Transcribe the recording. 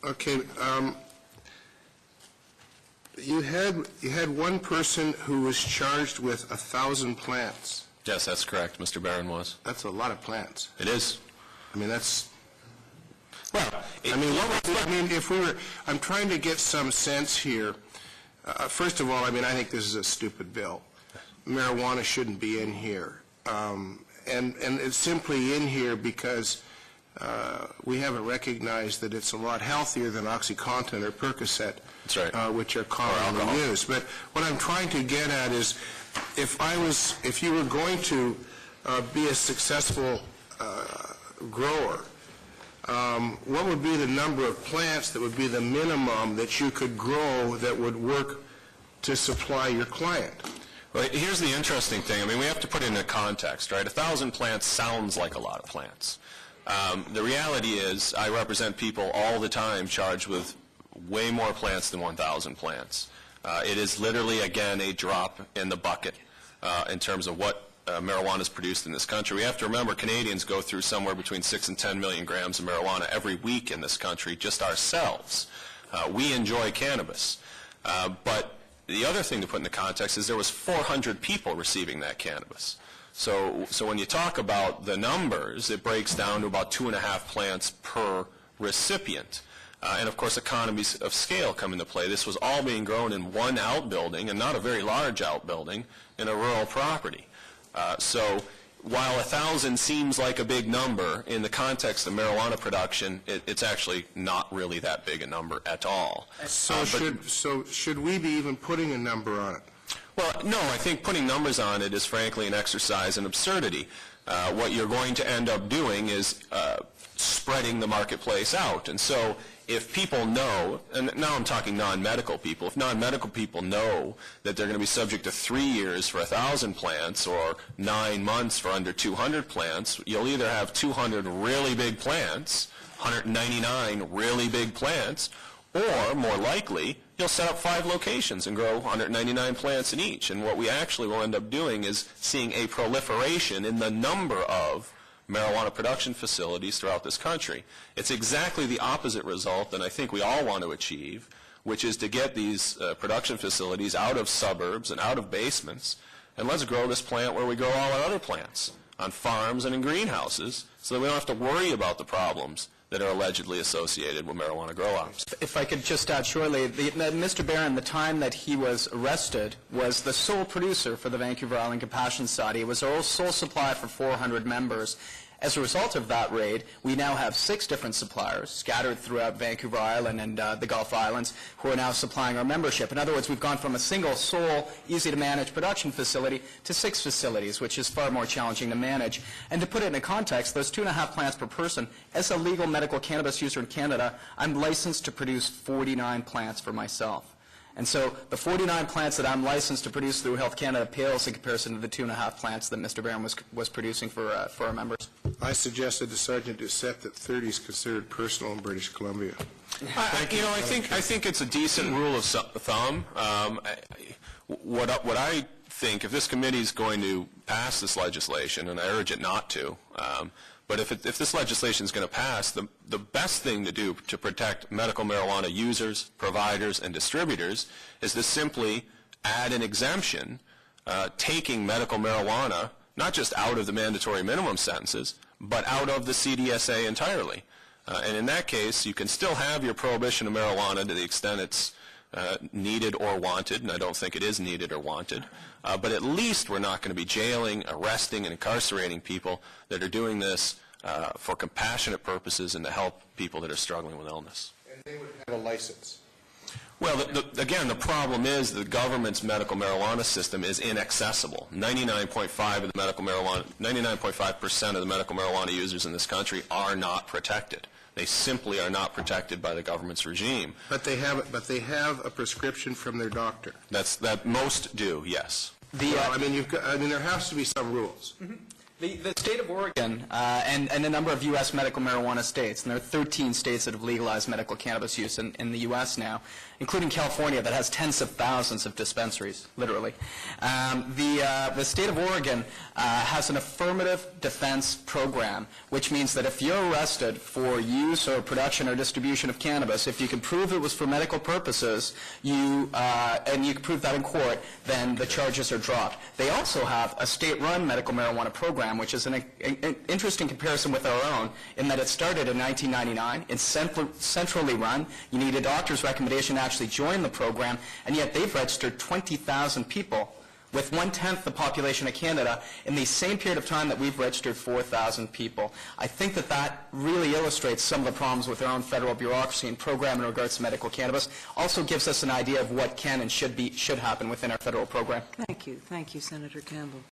Okay. You had one person who was charged with 1,000 plants. Yes, that's correct. Mr. Barron was. That's a lot of plants. It is. I mean, that's. Well, if we were, I'm trying to get some sense here. First of all, I think this is a stupid bill. Marijuana shouldn't be in here, and it's simply in here because we haven't recognized that it's a lot healthier than OxyContin or Percocet, that's right, which are commonly used. But what I'm trying to get at is, if you were going to be a successful grower, what would be the number of plants that would be the minimum that you could grow that would work to supply your client? Well, here's the interesting thing. We have to put it in a context, right? 1,000 plants sounds like a lot of plants. The reality is I represent people all the time charged with way more plants than 1,000 plants. It is literally, again, a drop in the bucket in terms of what marijuana is produced in this country. We have to remember Canadians go through somewhere between 6 and 10 million grams of marijuana every week in this country, just ourselves. We enjoy cannabis. But the other thing to put in the context is there was 400 people receiving that cannabis. So when you talk about the numbers, it breaks down to about 2.5 plants per recipient. And of course, economies of scale come into play. This was all being grown in one outbuilding, and not a very large outbuilding, in a rural property. So while 1,000 seems like a big number, in the context of marijuana production, it's actually not really that big a number at all. So should we be even putting a number on it? Well, no, I think putting numbers on it is frankly an exercise in absurdity. What you're going to end up doing is spreading the marketplace out. And so if people know, and now I'm talking non-medical people, if non-medical people know that they're going to be subject to 3 years for 1,000 plants or 9 months for under 200 plants, you'll either have 200 really big plants, 199 really big plants, or more likely, you'll set up 5 locations and grow 199 plants in each. And what we actually will end up doing is seeing a proliferation in the number of marijuana production facilities throughout this country. It's exactly the opposite result that I think we all want to achieve, which is to get these production facilities out of suburbs and out of basements, and let's grow this plant where we grow all our other plants, on farms and in greenhouses, so that we don't have to worry about the problems that are allegedly associated with marijuana grow-ops. If I could just add shortly, Mr. Barron, the time that he was arrested, was the sole producer for the Vancouver Island Compassion Society. It was our sole supplier for 400 members. As a result of that raid, we now have 6 different suppliers scattered throughout Vancouver Island and the Gulf Islands who are now supplying our membership. In other words, we've gone from a single, sole, easy-to-manage production facility to 6 facilities, which is far more challenging to manage. And to put it in a context, those 2.5 plants per person, as a legal medical cannabis user in Canada, I'm licensed to produce 49 plants for myself. And so the 49 plants that I'm licensed to produce through Health Canada pales in comparison to the 2.5 plants that Mr. Barron was producing for our members. I suggested to Sergeant Doucette that 30 is considered personal in British Columbia. I think it's a decent rule of thumb. What I think, if this committee is going to pass this legislation, and I urge it not to, but if this legislation is going to pass, the best thing to do to protect medical marijuana users, providers, and distributors is to simply add an exemption taking medical marijuana not just out of the mandatory minimum sentences, but out of the CDSA entirely. And in that case, you can still have your prohibition of marijuana to the extent it's needed or wanted, and I don't think it is needed or wanted. But at least we're not going to be jailing, arresting, and incarcerating people that are doing this for compassionate purposes and to help people that are struggling with illness. And they would have a license. Well, again, the problem is the government's medical marijuana system is inaccessible. 99.5% of the medical marijuana users in this country are not protected. They simply are not protected by the government's regime. But they have a prescription from their doctor. That most do, yes. Well, there has to be some rules. Mm-hmm. The state of Oregon and a number of U.S. medical marijuana states, and there are 13 states that have legalized medical cannabis use in the U.S. now, including California that has tens of thousands of dispensaries, literally. The state of Oregon has an affirmative defense program, which means that if you're arrested for use or production or distribution of cannabis, if you can prove it was for medical purposes, and you can prove that in court, then the charges are dropped. They also have a state-run medical marijuana program, which is an interesting comparison with our own, in that it started in 1999. It's centrally run. You need a doctor's recommendation to actually join the program, and yet they've registered 20,000 people, with 1/10 the population of Canada, in the same period of time that we've registered 4,000 people. I think that really illustrates some of the problems with our own federal bureaucracy and program in regards to medical cannabis. Also gives us an idea of what can and should happen within our federal program. Thank you, Senator Campbell.